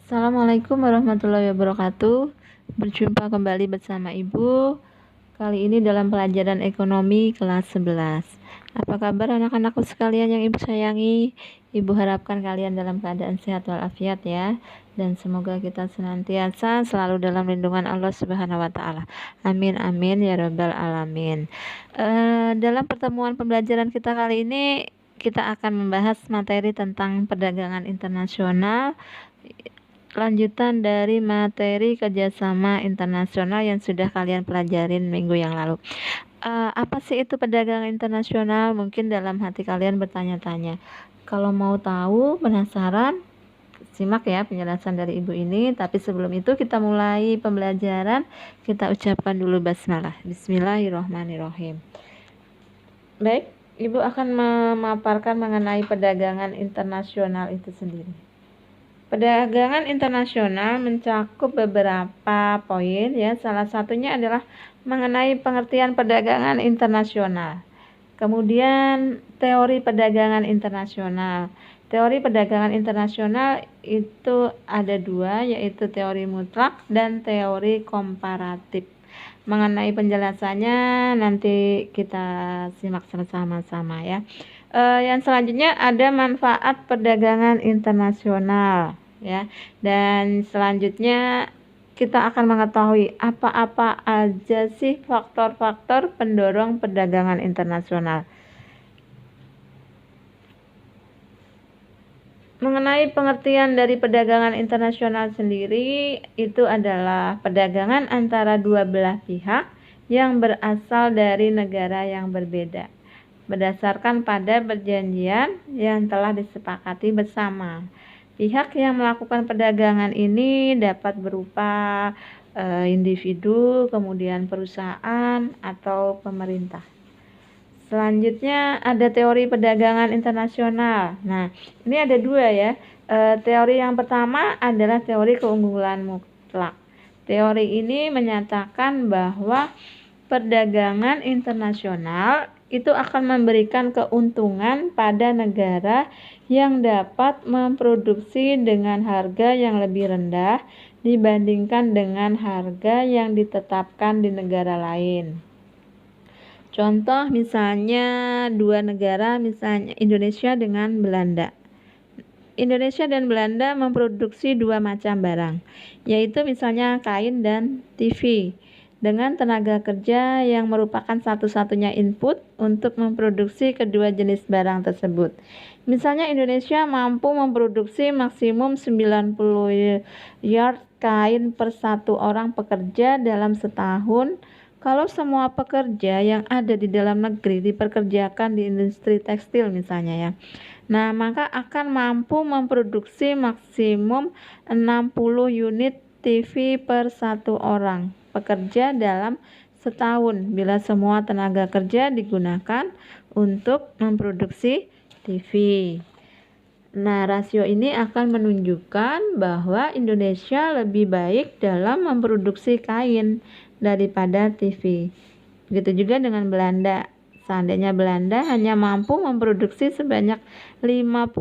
Assalamualaikum warahmatullahi wabarakatuh. Berjumpa kembali bersama Ibu. Kali ini dalam pelajaran ekonomi kelas 11. Apa kabar anak-anakku sekalian yang Ibu sayangi? Ibu harapkan kalian dalam keadaan sehat walafiat ya. Dan semoga kita senantiasa selalu dalam lindungan Allah Subhanahu wa taala. Amin amin ya rabbal alamin. Dalam pertemuan pembelajaran kita kali ini kita akan membahas materi tentang perdagangan internasional, lanjutan dari materi kerjasama internasional yang sudah kalian pelajarin minggu yang lalu. Apa sih itu perdagangan internasional? Mungkin dalam hati kalian bertanya-tanya. Kalau mau tahu, penasaran, simak ya penjelasan dari Ibu ini. Tapi sebelum itu kita mulai pembelajaran. Kita ucapkan dulu basmalah. Bismillahirrahmanirrahim. Baik, Ibu akan memaparkan mengenai perdagangan internasional itu sendiri. Perdagangan internasional mencakup beberapa poin ya. Salah satunya adalah mengenai pengertian perdagangan internasional. Kemudian teori perdagangan internasional. Teori perdagangan internasional itu ada dua, yaitu teori mutlak dan teori komparatif. Mengenai penjelasannya nanti kita simak sama-sama ya. Yang selanjutnya ada manfaat perdagangan internasional ya. Dan selanjutnya kita akan mengetahui apa-apa aja sih faktor-faktor pendorong perdagangan internasional. Mengenai pengertian dari perdagangan internasional sendiri, itu adalah perdagangan antara dua belah pihak yang berasal dari negara yang berbeda, berdasarkan pada perjanjian yang telah disepakati bersama. Pihak yang melakukan perdagangan ini dapat berupa individu, kemudian perusahaan, atau pemerintah. Selanjutnya ada teori perdagangan internasional. Nah, ini ada dua ya. Teori yang pertama adalah teori keunggulan mutlak. Teori ini menyatakan bahwa perdagangan internasional itu akan memberikan keuntungan pada negara yang dapat memproduksi dengan harga yang lebih rendah dibandingkan dengan harga yang ditetapkan di negara lain. Contoh misalnya dua negara, misalnya Indonesia dengan Belanda. Indonesia dan Belanda memproduksi dua macam barang, yaitu misalnya kain dan TV, dengan tenaga kerja yang merupakan satu-satunya input untuk memproduksi kedua jenis barang tersebut. Misalnya Indonesia mampu memproduksi maksimum 90 yard kain per satu orang pekerja dalam setahun. Kalau semua pekerja yang ada di dalam negeri diperkerjakan di industri tekstil misalnya ya. Nah, maka akan mampu memproduksi maksimum 60 unit TV per satu orang pekerja dalam setahun bila semua tenaga kerja digunakan untuk memproduksi TV. Nah, rasio ini akan menunjukkan bahwa Indonesia lebih baik dalam memproduksi kain daripada TV. Begitu juga dengan Belanda. Seandainya Belanda hanya mampu memproduksi sebanyak 50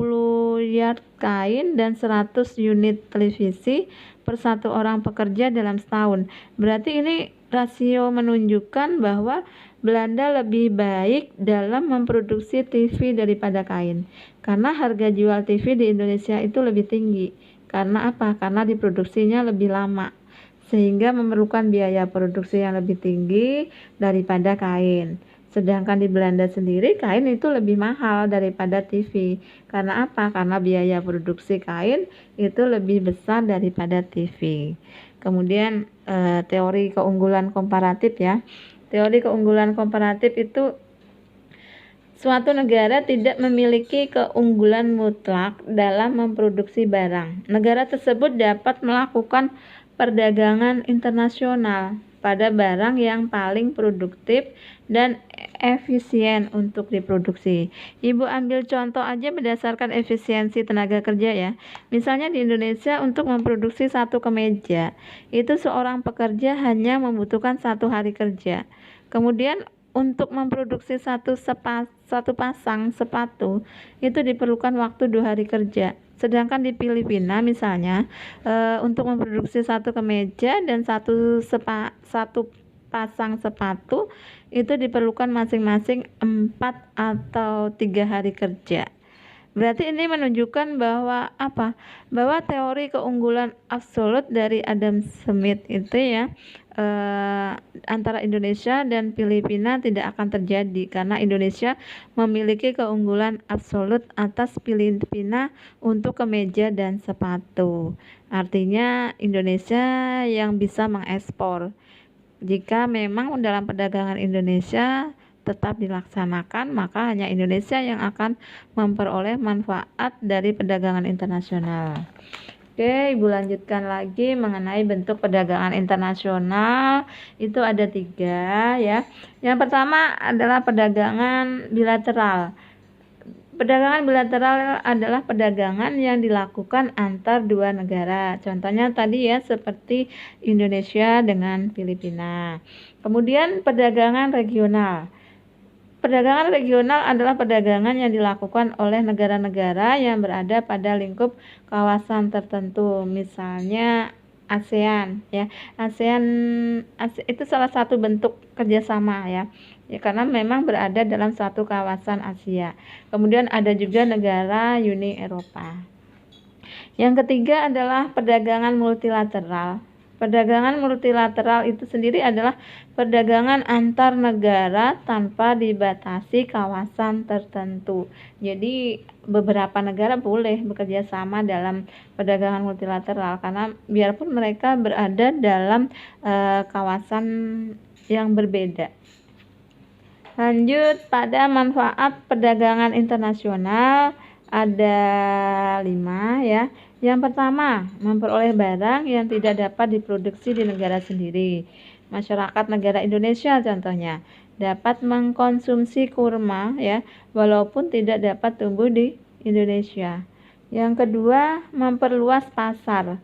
yard kain dan 100 unit televisi per satu orang pekerja dalam setahun. Berarti ini rasio menunjukkan bahwa Belanda lebih baik dalam memproduksi TV daripada kain. Karena harga jual TV di Indonesia itu lebih tinggi. Karena apa? Karena diproduksinya lebih lama, sehingga memerlukan biaya produksi yang lebih tinggi daripada kain. Sedangkan di Belanda sendiri kain itu lebih mahal daripada TV. Karena apa? Karena biaya produksi kain itu lebih besar daripada TV. Kemudian teori keunggulan komparatif ya. Teori keunggulan komparatif itu suatu negara tidak memiliki keunggulan mutlak dalam memproduksi barang. Negara tersebut dapat melakukan perdagangan internasional pada barang yang paling produktif dan efisien untuk diproduksi. Ibu ambil contoh aja berdasarkan efisiensi tenaga kerja ya. Misalnya di Indonesia untuk memproduksi satu kemeja, itu seorang pekerja hanya membutuhkan 1 hari kerja. Kemudian untuk memproduksi satu pasang sepatu itu diperlukan waktu 2 hari kerja. Sedangkan di Filipina misalnya untuk memproduksi satu kemeja dan satu pasang sepatu itu diperlukan masing-masing 4 atau 3 hari kerja. Berarti ini menunjukkan bahwa apa? Bahwa teori keunggulan absolut dari Adam Smith itu ya antara Indonesia dan Filipina tidak akan terjadi karena Indonesia memiliki keunggulan absolut atas Filipina untuk kemeja dan sepatu. Artinya Indonesia yang bisa mengekspor. Jika memang dalam perdagangan Indonesia tetap dilaksanakan, maka hanya Indonesia yang akan memperoleh manfaat dari perdagangan internasional. Oke, Ibu lanjutkan lagi mengenai bentuk perdagangan internasional. Itu ada 3 ya. Yang pertama adalah perdagangan bilateral. Perdagangan bilateral adalah perdagangan yang dilakukan antar 2 negara. Contohnya tadi ya seperti Indonesia dengan Filipina. Kemudian perdagangan regional. Perdagangan regional adalah perdagangan yang dilakukan oleh negara-negara yang berada pada lingkup kawasan tertentu, misalnya ASEAN ya. ASEAN itu salah satu bentuk kerjasama ya. Karena memang berada dalam satu kawasan Asia. Kemudian ada juga negara Uni Eropa. Yang ketiga adalah perdagangan multilateral. Perdagangan multilateral itu sendiri adalah perdagangan antar negara tanpa dibatasi kawasan tertentu. Jadi beberapa negara boleh bekerja sama dalam perdagangan multilateral karena biarpun mereka berada dalam kawasan yang berbeda. Lanjut pada manfaat perdagangan internasional ada 5 ya. Yang pertama, memperoleh barang yang tidak dapat diproduksi di negara sendiri. Masyarakat negara Indonesia contohnya dapat mengkonsumsi kurma ya, walaupun tidak dapat tumbuh di Indonesia. Yang kedua, memperluas pasar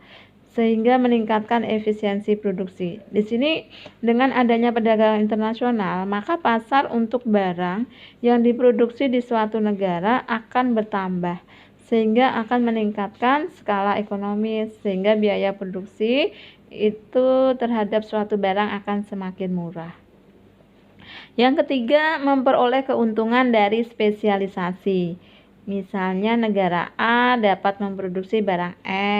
sehingga meningkatkan efisiensi produksi. Di sini dengan adanya perdagangan internasional, maka pasar untuk barang yang diproduksi di suatu negara akan bertambah sehingga akan meningkatkan skala ekonomi sehingga biaya produksi itu terhadap suatu barang akan semakin murah. Yang ketiga, memperoleh keuntungan dari spesialisasi. Misalnya negara A dapat memproduksi barang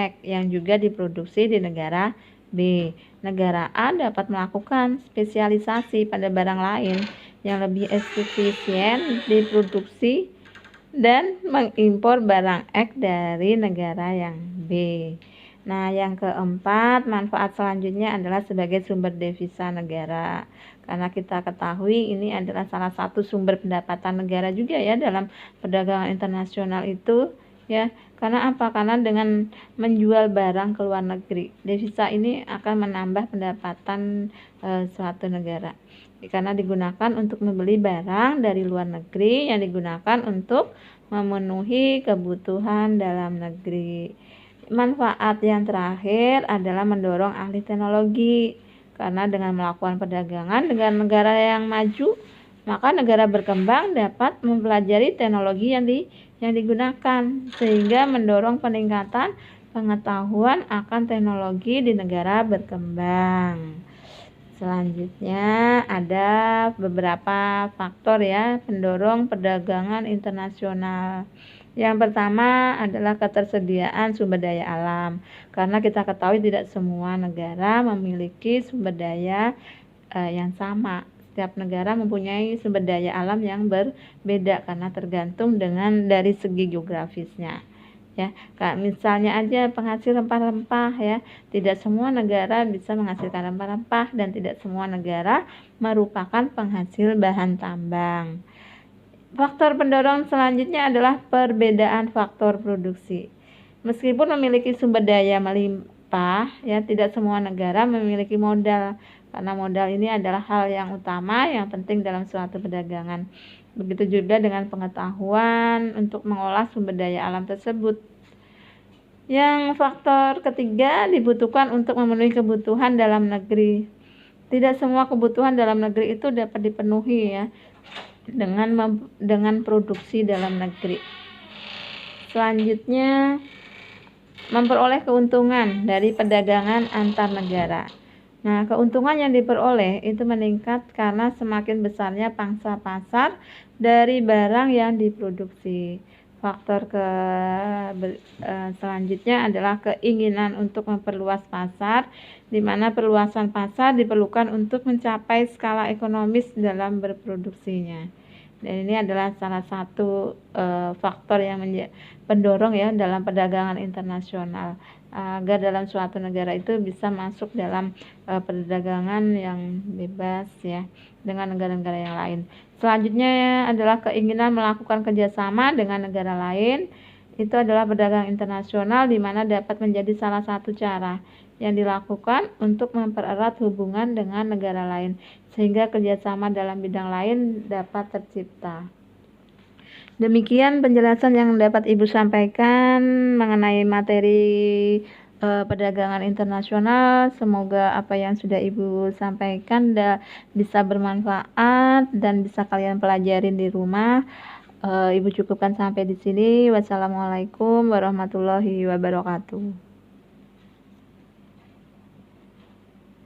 X yang juga diproduksi di negara B. Negara A dapat melakukan spesialisasi pada barang lain yang lebih efisien diproduksi dan mengimpor barang X dari negara yang B. Nah, yang keempat, manfaat selanjutnya adalah sebagai sumber devisa negara. Karena kita ketahui ini adalah salah satu sumber pendapatan negara juga ya dalam perdagangan internasional itu ya. Karena apa? Karena dengan menjual barang ke luar negeri, devisa ini akan menambah pendapatan suatu negara. Karena digunakan untuk membeli barang dari luar negeri yang digunakan untuk memenuhi kebutuhan dalam negeri. Manfaat yang terakhir adalah mendorong ahli teknologi. Karena dengan melakukan perdagangan dengan negara yang maju, maka negara berkembang dapat mempelajari teknologi yang digunakan sehingga mendorong peningkatan pengetahuan akan teknologi di negara berkembang. Selanjutnya ada beberapa faktor ya pendorong perdagangan internasional. Yang pertama adalah ketersediaan sumber daya alam. Karena kita ketahui tidak semua negara memiliki sumber daya yang sama. Setiap negara mempunyai sumber daya alam yang berbeda karena tergantung dari segi geografisnya. Ya, misalnya aja penghasil rempah-rempah ya, tidak semua negara bisa menghasilkan rempah-rempah dan tidak semua negara merupakan penghasil bahan tambang. Faktor pendorong selanjutnya adalah perbedaan faktor produksi. Meskipun memiliki sumber daya melimpah ya, tidak semua negara memiliki modal karena modal ini adalah hal yang utama yang penting dalam suatu perdagangan. Begitu juga dengan pengetahuan untuk mengolah sumber daya alam tersebut. Yang faktor ketiga dibutuhkan untuk memenuhi kebutuhan dalam negeri. Tidak semua kebutuhan dalam negeri itu dapat dipenuhi ya dengan produksi dalam negeri. Selanjutnya, memperoleh keuntungan dari perdagangan antar negara. Nah, keuntungan yang diperoleh itu meningkat karena semakin besarnya pangsa pasar dari barang yang diproduksi. Faktor selanjutnya adalah keinginan untuk memperluas pasar, di mana perluasan pasar diperlukan untuk mencapai skala ekonomis dalam berproduksinya. Dan ini adalah salah satu faktor yang pendorong ya dalam perdagangan internasional, agar dalam suatu negara itu bisa masuk dalam perdagangan yang bebas ya dengan negara-negara yang lain. Selanjutnya adalah keinginan melakukan kerjasama dengan negara lain. Itu adalah perdagangan internasional, di mana dapat menjadi salah satu cara yang dilakukan untuk mempererat hubungan dengan negara lain, sehingga kerjasama dalam bidang lain dapat tercipta. Demikian penjelasan yang dapat Ibu sampaikan mengenai materi perdagangan internasional. Semoga apa yang sudah Ibu sampaikan bisa bermanfaat dan bisa kalian pelajarin di rumah. Ibu cukupkan sampai di sini. Wassalamualaikum warahmatullahi wabarakatuh.